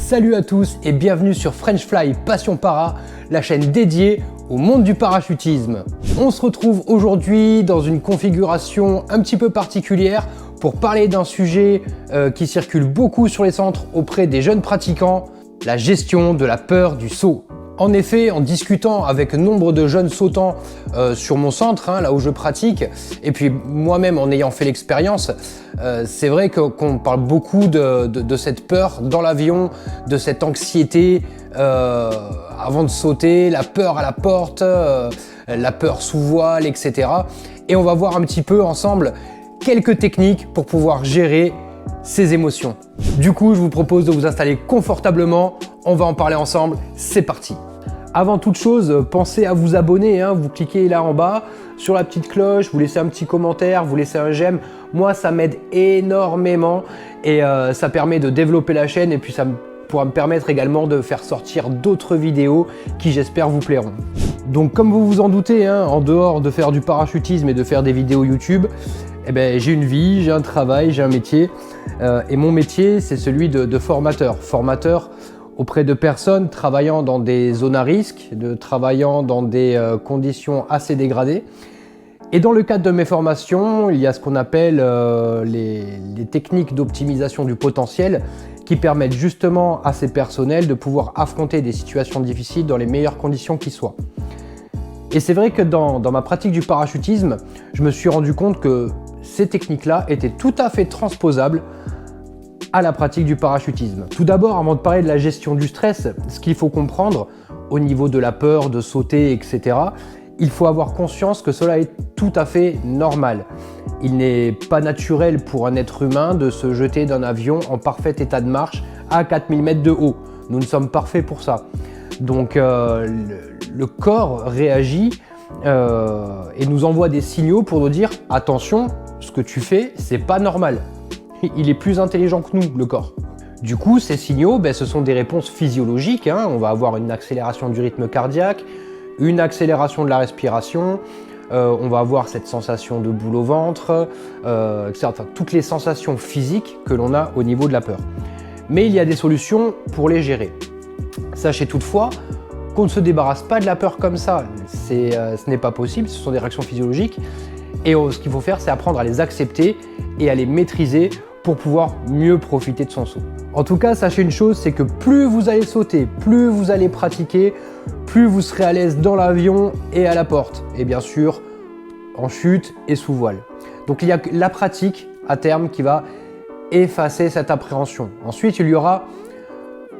Salut à tous et bienvenue sur French Fly Passion Para, la chaîne dédiée au monde du parachutisme. On se retrouve aujourd'hui dans une configuration un petit peu particulière pour parler d'un sujet qui circule beaucoup sur les centres auprès des jeunes pratiquants, la gestion de la peur du saut. En effet, en discutant avec nombre de jeunes sautants sur mon centre, là où je pratique, et puis moi-même en ayant fait l'expérience, c'est vrai qu'on parle beaucoup de cette peur dans l'avion, de cette anxiété avant de sauter, la peur à la porte, la peur sous voile, etc. Et on va voir un petit peu ensemble quelques techniques pour pouvoir gérer ces émotions. Du coup, je vous propose de vous installer confortablement. On va en parler ensemble. C'est parti. Avant toute chose, pensez à vous abonner. Vous cliquez là en bas sur la petite cloche, vous laissez un petit commentaire, vous laissez un j'aime. Moi, ça m'aide énormément et ça permet de développer la chaîne et puis ça pourra me permettre également de faire sortir d'autres vidéos qui, j'espère, vous plairont. Donc, comme vous vous en doutez, en dehors de faire du parachutisme et de faire des vidéos YouTube, j'ai une vie, j'ai un travail, j'ai un métier. Et mon métier, c'est celui de formateur. Formateur auprès de personnes travaillant dans des zones à risque, travaillant dans des conditions assez dégradées. Et dans le cadre de mes formations, il y a ce qu'on appelle les techniques d'optimisation du potentiel qui permettent justement à ces personnels de pouvoir affronter des situations difficiles dans les meilleures conditions qui soient. Et c'est vrai que dans ma pratique du parachutisme, je me suis rendu compte que ces techniques-là étaient tout à fait transposables à la pratique du parachutisme. Tout d'abord, avant de parler de la gestion du stress, ce qu'il faut comprendre au niveau de la peur de sauter, etc., il faut avoir conscience que cela est tout à fait normal. Il n'est pas naturel pour un être humain de se jeter d'un avion en parfait état de marche à 4000 mètres de haut. Nous ne sommes parfaits pour ça. Donc le corps réagit et nous envoie des signaux pour nous dire « Attention, ce que tu fais, c'est pas normal ». Il est plus intelligent que nous, le corps. Du coup, ces signaux, ce sont des réponses physiologiques. On va avoir une accélération du rythme cardiaque, une accélération de la respiration, on va avoir cette sensation de boule au ventre, etc. Enfin, toutes les sensations physiques que l'on a au niveau de la peur. Mais il y a des solutions pour les gérer. Sachez toutefois qu'on ne se débarrasse pas de la peur comme ça. Ce n'est pas possible, ce sont des réactions physiologiques. Et ce qu'il faut faire, c'est apprendre à les accepter et à les maîtriser pour pouvoir mieux profiter de son saut. En tout cas, sachez une chose, c'est que plus vous allez sauter, plus vous allez pratiquer, plus vous serez à l'aise dans l'avion et à la porte. Et bien sûr, en chute et sous voile. Donc il y a la pratique à terme qui va effacer cette appréhension. Ensuite, il y aura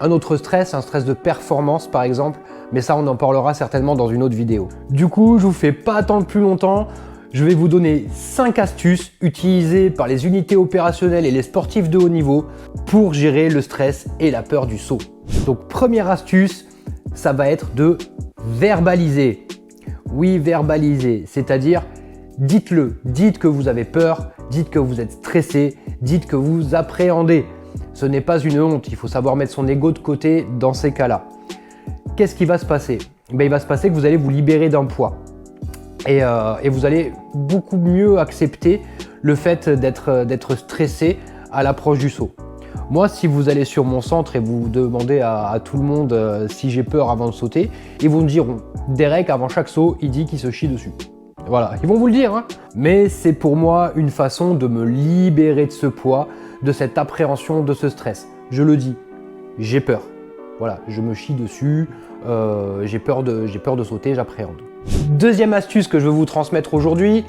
un autre stress, un stress de performance par exemple, mais ça on en parlera certainement dans une autre vidéo. Du coup, je vous fais pas attendre plus longtemps. Je vais vous donner 5 astuces utilisées par les unités opérationnelles et les sportifs de haut niveau pour gérer le stress et la peur du saut. Donc première astuce, ça va être de verbaliser. Oui, verbaliser, c'est-à-dire dites-le, dites que vous avez peur, dites que vous êtes stressé, dites que vous appréhendez. Ce n'est pas une honte, il faut savoir mettre son ego de côté dans ces cas-là. Qu'est-ce qui va se passer ? Il va se passer que vous allez vous libérer d'un poids. Et vous allez beaucoup mieux accepter le fait d'être stressé à l'approche du saut. Moi, si vous allez sur mon centre et vous demandez à tout le monde si j'ai peur avant de sauter, ils vont me dire « Derek, avant chaque saut, il dit qu'il se chie dessus ». Voilà, ils vont vous le dire. Mais c'est pour moi une façon de me libérer de ce poids, de cette appréhension, de ce stress. Je le dis, j'ai peur. Voilà, je me chie dessus, j'ai peur de sauter, j'appréhende. Deuxième astuce que je veux vous transmettre aujourd'hui,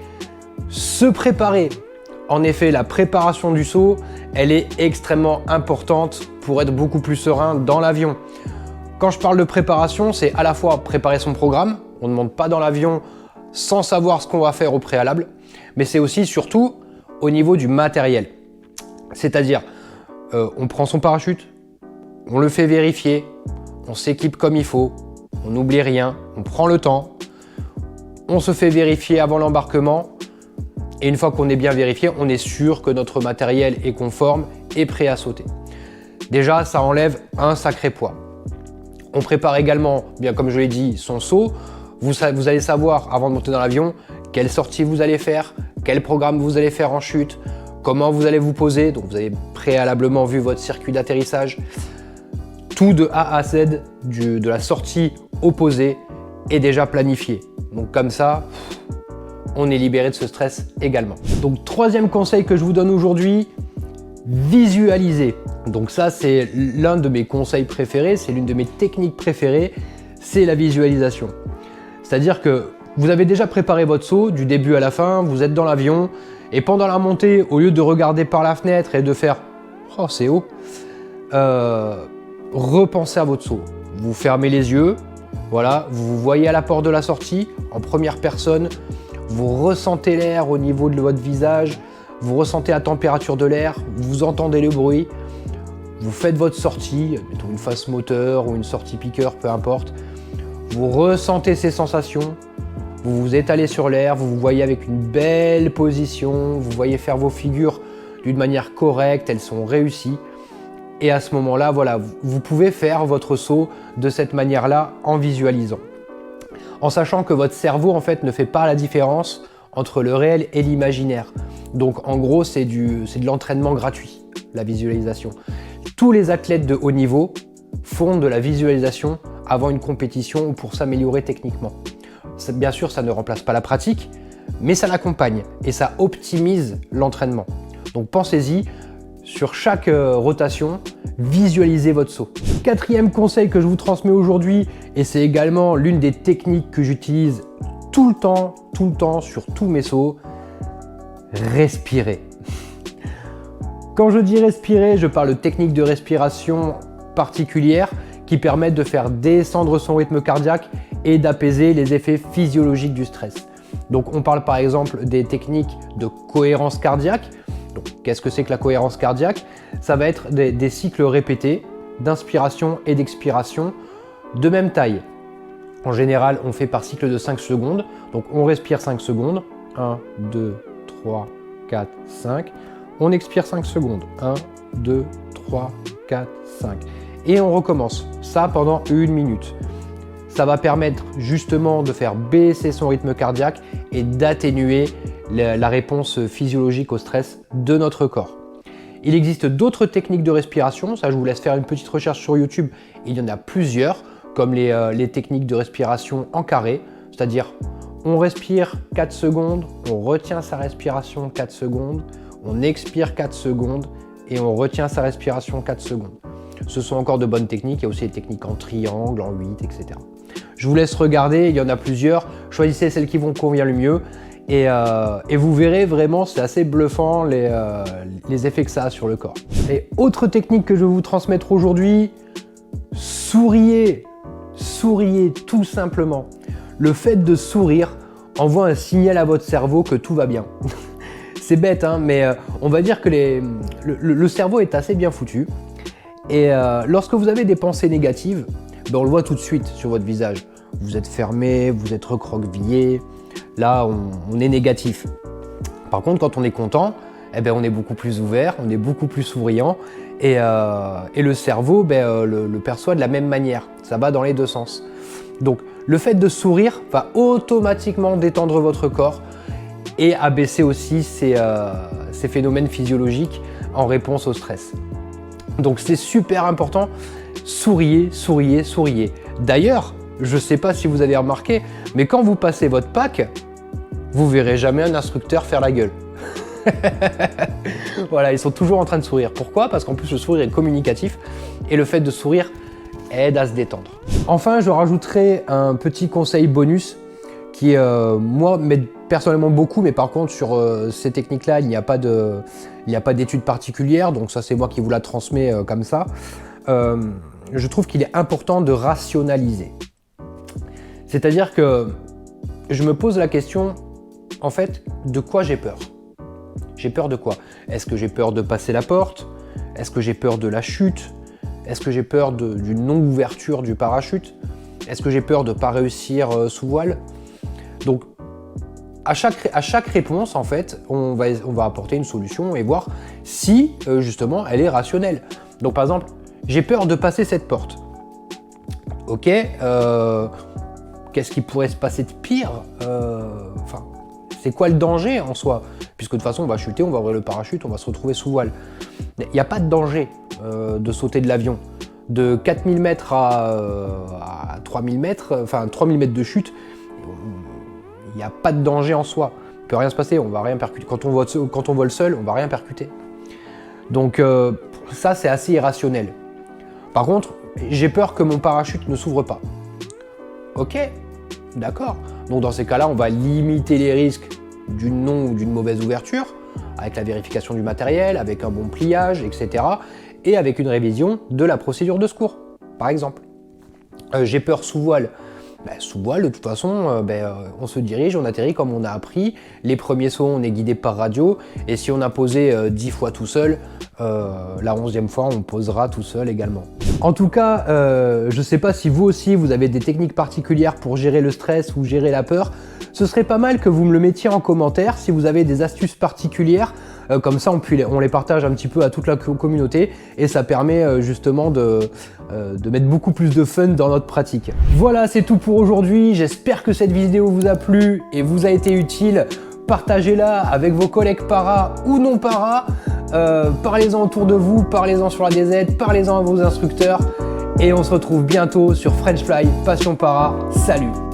se préparer. En effet, la préparation du saut, elle est extrêmement importante pour être beaucoup plus serein dans l'avion. Quand je parle de préparation, c'est à la fois préparer son programme, on ne monte pas dans l'avion sans savoir ce qu'on va faire au préalable, mais c'est aussi surtout au niveau du matériel. C'est-à-dire, on prend son parachute, on le fait vérifier, on s'équipe comme il faut, on n'oublie rien, on prend le temps, on se fait vérifier avant l'embarquement et une fois qu'on est bien vérifié, on est sûr que notre matériel est conforme et prêt à sauter. Déjà, ça enlève un sacré poids. On prépare également, bien comme je l'ai dit, son saut. Vous allez savoir avant de monter dans l'avion quelle sortie vous allez faire, quel programme vous allez faire en chute, comment vous allez vous poser. Donc vous avez préalablement vu votre circuit d'atterrissage. tout de A à Z de la sortie opposée est déjà planifié. Donc comme ça, on est libéré de ce stress également. Donc troisième conseil que je vous donne aujourd'hui, visualiser. Donc ça, c'est l'un de mes conseils préférés, c'est l'une de mes techniques préférées, c'est la visualisation. C'est-à-dire que vous avez déjà préparé votre saut du début à la fin, vous êtes dans l'avion et pendant la montée, au lieu de regarder par la fenêtre et de faire « oh c'est haut », repensez à votre saut. Vous fermez les yeux, voilà, vous vous voyez à la porte de la sortie en première personne, vous ressentez l'air au niveau de votre visage, vous ressentez la température de l'air, vous entendez le bruit, vous faites votre sortie, mettons une face moteur ou une sortie piqueur, peu importe, vous ressentez ces sensations, vous vous étalez sur l'air, vous vous voyez avec une belle position, vous voyez faire vos figures d'une manière correcte, elles sont réussies. Et à ce moment-là, voilà, vous pouvez faire votre saut de cette manière-là en visualisant. En sachant que votre cerveau en fait ne fait pas la différence entre le réel et l'imaginaire. Donc en gros, c'est de l'entraînement gratuit, la visualisation. Tous les athlètes de haut niveau font de la visualisation avant une compétition ou pour s'améliorer techniquement. Bien sûr, ça ne remplace pas la pratique, mais ça l'accompagne et ça optimise l'entraînement. Donc pensez-y, sur chaque rotation, visualisez votre saut. Quatrième conseil que je vous transmets aujourd'hui, et c'est également l'une des techniques que j'utilise tout le temps sur tous mes sauts, respirez. Quand je dis respirer, je parle de techniques de respiration particulières qui permettent de faire descendre son rythme cardiaque et d'apaiser les effets physiologiques du stress. Donc on parle par exemple des techniques de cohérence cardiaque. Donc qu'est-ce que c'est que la cohérence cardiaque? Ça va être des cycles répétés d'inspiration et d'expiration de même taille. En général, on fait par cycle de 5 secondes. Donc on respire 5 secondes. 1, 2, 3, 4, 5. On expire 5 secondes. 1, 2, 3, 4, 5. Et on recommence. Ça pendant 1 minute. Ça va permettre justement de faire baisser son rythme cardiaque et d'atténuer la réponse physiologique au stress de notre corps. Il existe d'autres techniques de respiration. Ça, je vous laisse faire une petite recherche sur YouTube. Il y en a plusieurs, comme les techniques de respiration en carré. C'est-à-dire, on respire 4 secondes, on retient sa respiration 4 secondes, on expire 4 secondes et on retient sa respiration 4 secondes. Ce sont encore de bonnes techniques, il y a aussi des techniques en triangle, en 8, etc. Je vous laisse regarder, il y en a plusieurs, choisissez celles qui vous convient le mieux et vous verrez vraiment, c'est assez bluffant les effets que ça a sur le corps. Et autre technique que je vais vous transmettre aujourd'hui, souriez, souriez tout simplement. Le fait de sourire envoie un signal à votre cerveau que tout va bien. C'est bête, hein, mais on va dire que le cerveau est assez bien foutu. Et lorsque vous avez des pensées négatives, ben on le voit tout de suite sur votre visage. Vous êtes fermé, vous êtes recroquevillé. Là, on est négatif. Par contre, quand on est content, eh ben, on est beaucoup plus ouvert, on est beaucoup plus souriant. Et le cerveau le perçoit de la même manière. Ça va dans les deux sens. Donc, le fait de sourire va automatiquement détendre votre corps et abaisser aussi ces phénomènes physiologiques en réponse au stress. Donc c'est super important, souriez, souriez, souriez. D'ailleurs, je ne sais pas si vous avez remarqué, mais quand vous passez votre pack, vous verrez jamais un instructeur faire la gueule. Voilà, ils sont toujours en train de sourire. Pourquoi? Parce qu'en plus le sourire est communicatif et le fait de sourire aide à se détendre. Enfin, je rajouterai un petit conseil bonus qui, moi, m'aide personnellement beaucoup, mais par contre sur ces techniques-là, il n'y a pas d'études particulières, donc ça c'est moi qui vous la transmets comme ça. Je trouve qu'il est important de rationaliser. C'est-à-dire que je me pose la question, en fait, de quoi j'ai peur? J'ai peur de quoi? Est-ce que j'ai peur de passer la porte? Est-ce que j'ai peur de la chute? Est-ce que j'ai peur d'une non-ouverture du parachute? Est-ce que j'ai peur de ne pas réussir sous voile? Donc, à chaque réponse, en fait, on va apporter une solution et voir si, justement, elle est rationnelle. Donc, par exemple, j'ai peur de passer cette porte. Ok, qu'est-ce qui pourrait se passer de pire? C'est quoi le danger en soi? Puisque de toute façon, on va chuter, on va ouvrir le parachute, on va se retrouver sous voile. Il n'y a pas de danger de sauter de l'avion. de 4000 mètres à 3000 mètres, enfin 3000 mètres de chute, il n'y a pas de danger en soi. Il ne peut rien se passer, on va rien percuter. Quand on vole seul, on va rien percuter. Donc ça, c'est assez irrationnel. Par contre, j'ai peur que mon parachute ne s'ouvre pas. Ok, d'accord. Donc dans ces cas-là, on va limiter les risques d'une non ou d'une mauvaise ouverture, avec la vérification du matériel, avec un bon pliage, etc. Et avec une révision de la procédure de secours, par exemple. J'ai peur sous voile. Sous voile, de toute façon, on se dirige, on atterrit comme on a appris. Les premiers sauts, on est guidé par radio. Et si on a posé 10 fois tout seul, la 11e fois, on posera tout seul également. En tout cas, je ne sais pas si vous aussi, vous avez des techniques particulières pour gérer le stress ou gérer la peur. Ce serait pas mal que vous me le mettiez en commentaire si vous avez des astuces particulières. Comme ça, on les partage un petit peu à toute la communauté et ça permet justement de mettre beaucoup plus de fun dans notre pratique. Voilà, c'est tout pour aujourd'hui. J'espère que cette vidéo vous a plu et vous a été utile. Partagez-la avec vos collègues para ou non para. Parlez-en autour de vous, parlez-en sur la DZ, parlez-en à vos instructeurs. Et on se retrouve bientôt sur French Fly Passion Para. Salut!